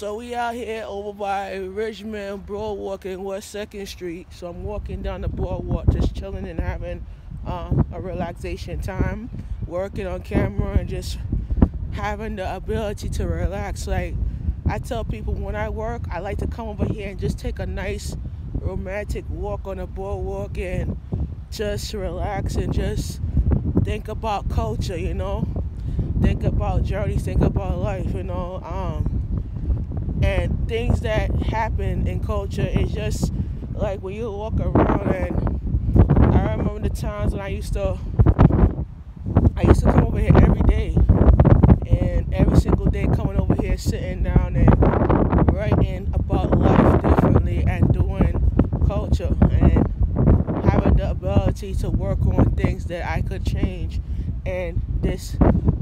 So we out here over by Richmond Boardwalk in West 2nd Street. So I'm walking down the boardwalk, just chilling and having a relaxation time, working on camera and just having the ability to relax. Like I tell people when I work, I like to come over here and just take a nice romantic walk on the boardwalk and just relax and just think about culture, think about journeys, think about life, and things that happen in culture. Is just like when you walk around, and I remember the times when I used to come over here every day, and every single day coming over here, sitting down and writing about life differently and doing culture and having the ability to work on things that I could change in this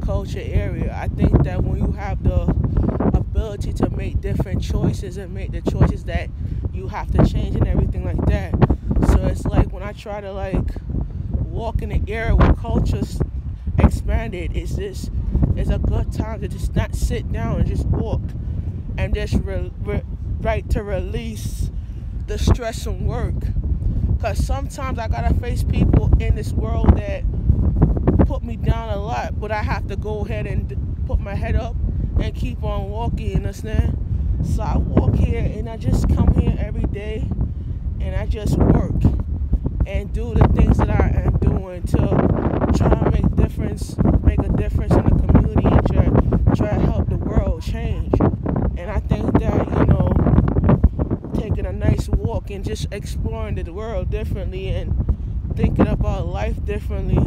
culture area. I think that when you have the ability to make different choices and make the choices that you have to change and everything like that. So it's like when I try to walk in the area where culture's expanded, it's a good time to just not sit down and just walk and just to release the stress from work. Because sometimes I gotta face people in this world that put me down a lot, but I have to go ahead and put my head up and keep on walking, you understand? So I walk here and I just come here every day and I just work and do the things that I am doing to try to make a difference in the community and try to help the world change. And I think that, taking a nice walk and just exploring the world differently and thinking about life differently.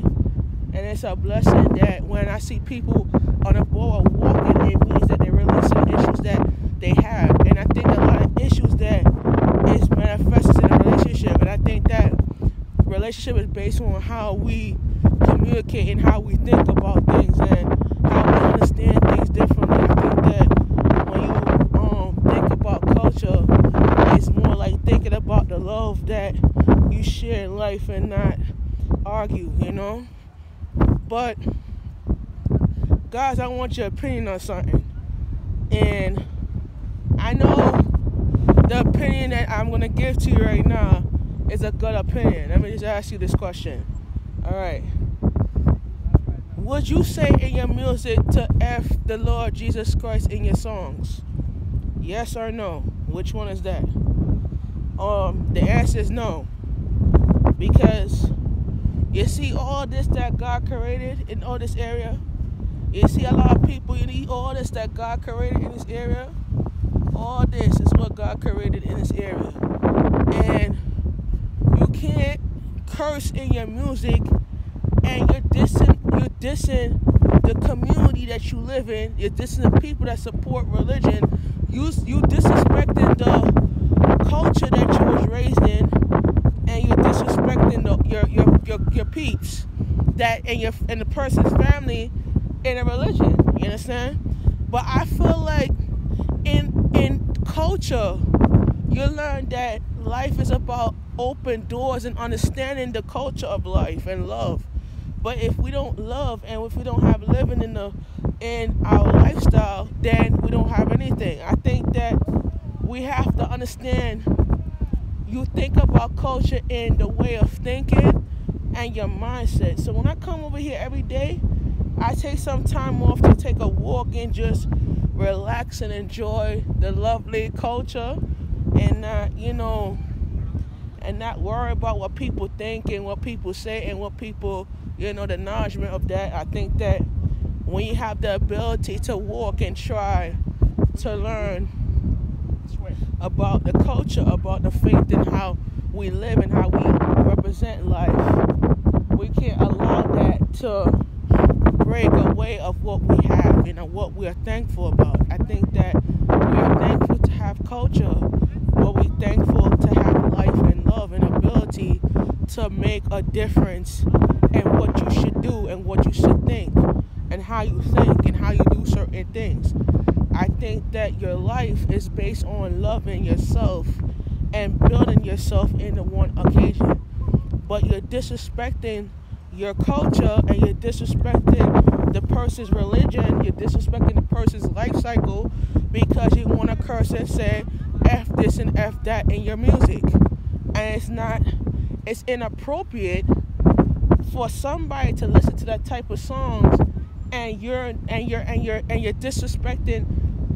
And it's a blessing that when I see people on the board walking, it means that they're releasing issues that they have. And I think a lot of issues that is manifested in a relationship. And I think that relationship is based on how we communicate and how we think about things and how we understand things differently. I think that when you think about culture, it's more like thinking about the love that you share in life and not argue, But guys, I want your opinion on something. And I know the opinion that I'm going to give to you right now is a good opinion. Let me just ask you this question. All right. Would you say in your music to F the Lord Jesus Christ in your songs? Yes or no? Which one is that? The answer is no. Because you see all this that God created in all this area. You see a lot of people, you need all this that God created in this area. All this is what God created in this area. And you can't curse in your music and you're dissing the community that you live in. You're dissing the people that support religion. You disrespecting the culture that you was raised in, and you're disrespecting your peeps and the person's family in a religion. You understand? But I feel like in culture, you learn that life is about open doors and understanding the culture of life and love. But if we don't love and if we don't have living in our lifestyle, then we don't have anything. I think that we have to understand. You think about culture in the way of thinking and your mindset. So when I come over here every day, I take some time off to take a walk and just relax and enjoy the lovely culture and not worry about what people think and what people say and what people, the acknowledgement of that. I think that when you have the ability to walk and try to learn about the culture, about the faith and how we live and how we represent life, we can't allow that to break away of what we have and what we are thankful about. I think that we are thankful to have culture, but we're thankful to have life and love and ability to make a difference in what you should do and what you should think and how you think and how you do certain things. I think that your life is based on loving yourself and building yourself in the one occasion. But you're disrespecting your culture and you're disrespecting the person's religion, you're disrespecting the person's life cycle because you want to curse and say F this and F that in your music. And it's inappropriate for somebody to listen to that type of songs, and you're disrespecting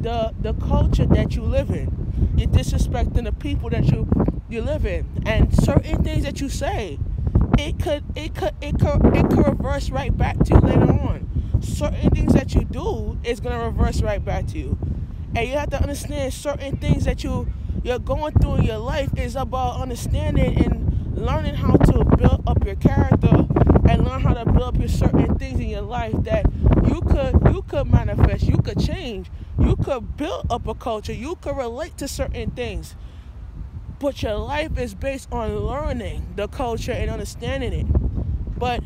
the culture that you live in. You're disrespecting the people that you live in, and certain things that you say, it could reverse right back to you later on. Certain things that you do is gonna reverse right back to you, and you have to understand certain things that you're going through in your life is about understanding and learning how to build up your character and learn how to build up your certain things in your life that you could manifest, you could change, you could build up a culture, you could relate to certain things. But your life is based on learning the culture and understanding it. But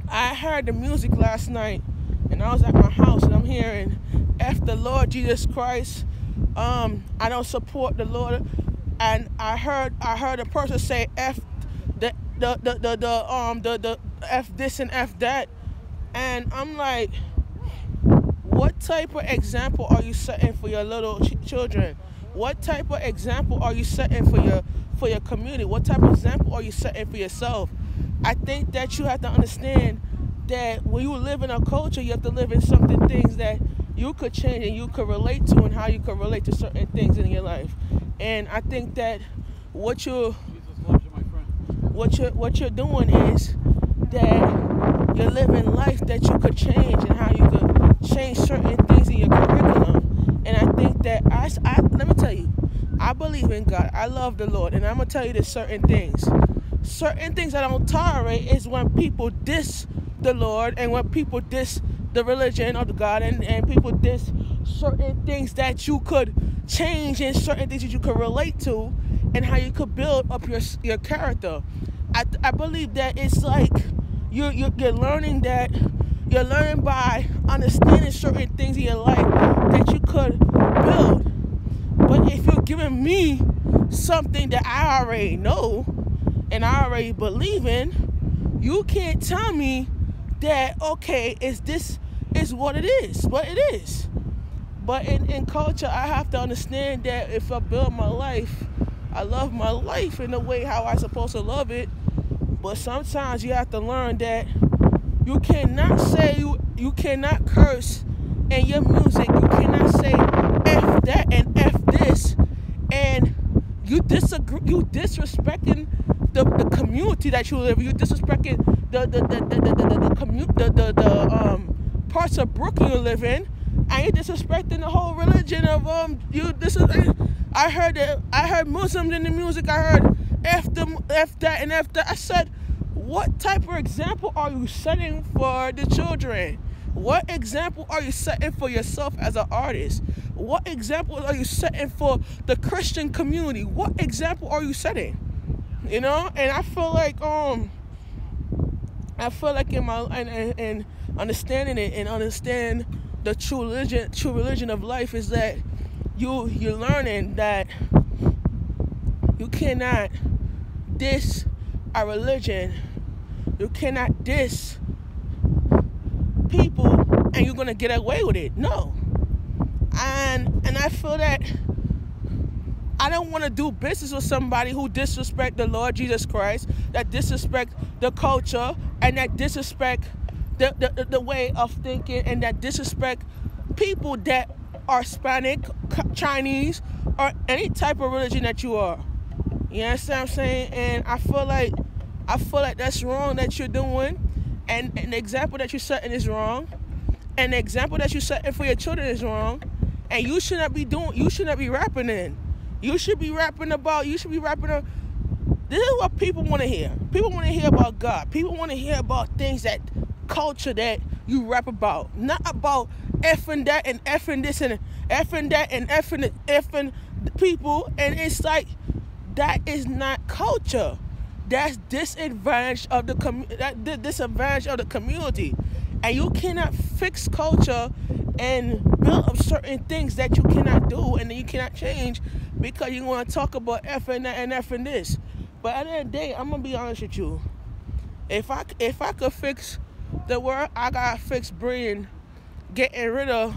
I heard the music last night, and I was at my house, and I'm hearing F the Lord Jesus Christ. I don't support the Lord, and I heard a person say F the F this and F that, and I'm like, what type of example are you setting for your little children? What type of example are you setting for your community? What type of example are you setting for yourself? I think that you have to understand that when you live in a culture, you have to live in something things that you could change and you could relate to, and how you could relate to certain things in your life. And I think that what you're doing is that you're living life that you could change, and how you could change certain things in your curriculum. And I think that let me tell you, I believe in God. I love the Lord, and I'm gonna tell you there's certain things. Certain things I don't tolerate is when people diss the Lord, and when people diss the religion of God, and people diss certain things that you could change, and certain things that you could relate to, and how you could build up your character. I believe that it's like you're learning that. You're learning by understanding certain things in your life that you could build. But if you're giving me something that I already know and I already believe in, you can't tell me that, okay, this is what it is. But it is. But in culture, I have to understand that if I build my life, I love my life in the way how I'm supposed to love it. But sometimes you have to learn that you cannot say, you cannot curse in your music. You cannot say F that and F this, and you disrespecting the community that you live in. You disrespecting the parts of Brooklyn you live in, and you disrespecting the whole religion of you. I heard Muslims in the music. I heard F that and F that. I said, what type of example are you setting for the children? What example are you setting for yourself as an artist? What example are you setting for the Christian community? What example are you setting? You know, and I feel like in my and understanding it and understand the true religion of life is that you're learning that you cannot diss a religion. You cannot diss people and you're gonna get away with it. No. And I feel that I don't want to do business with somebody who disrespect the Lord Jesus Christ, that disrespect the culture, and that disrespect the way of thinking, and that disrespect people that are Hispanic, Chinese, or any type of religion that you are. You understand what I'm saying? And I feel like that's wrong that you're doing, and the example that you're setting is wrong, and the example that you're setting for your children is wrong, and you should not be rapping in. You should be rapping this is what people want to hear. People want to hear about God. People want to hear about things that culture that you rap about, not about effing that and effing this and effing that and effing people. And it's like, that is not culture. That's disadvantage of the community. And you cannot fix culture and build up certain things that you cannot do and then you cannot change because you want to talk about effing that and effing this. But at the end of the day, I'm gonna be honest with you. If I could fix the world, I gotta fix bringing getting rid of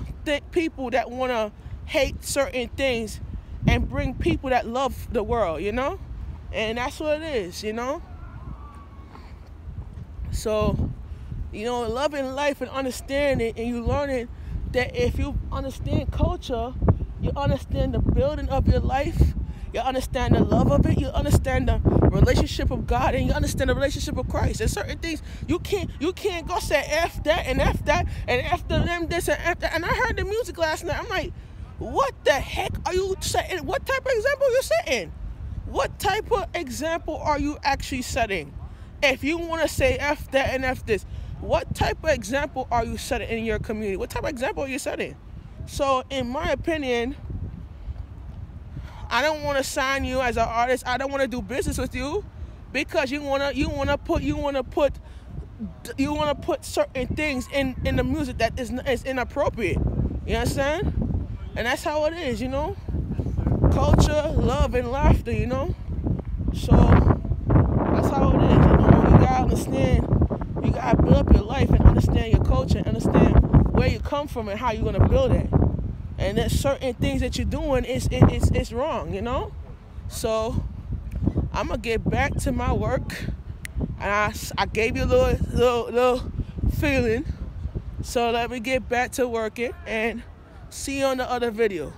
people that want to hate certain things and bring people that love the world, you know? And that's what it is, you know? So, you know, loving life and understanding, and you learning that if you understand culture, you understand the building of your life, you understand the love of it, you understand the relationship of God, and you understand the relationship of Christ. There's certain things you can't go say F that and F that and F them this and F that. And I heard the music last night. I'm like, what the heck are you setting? What type of example are you setting? What type of example are you actually setting? If you want to say F that and F this, what type of example are you setting in your community? What type of example are you setting? So, in my opinion, I don't want to sign you as an artist. I don't want to do business with you because you wanna put certain things in the music that is inappropriate. You understand? And that's how it is, you know. Culture, love, and laughter, you know. So that's how it is, you know. You gotta understand. You gotta build up your life and understand your culture, and understand where you come from and how you're gonna build it. And there's certain things that you're doing is wrong, you know. So I'm gonna get back to my work, and I gave you a little feeling. So let me get back to working and see you on the other video.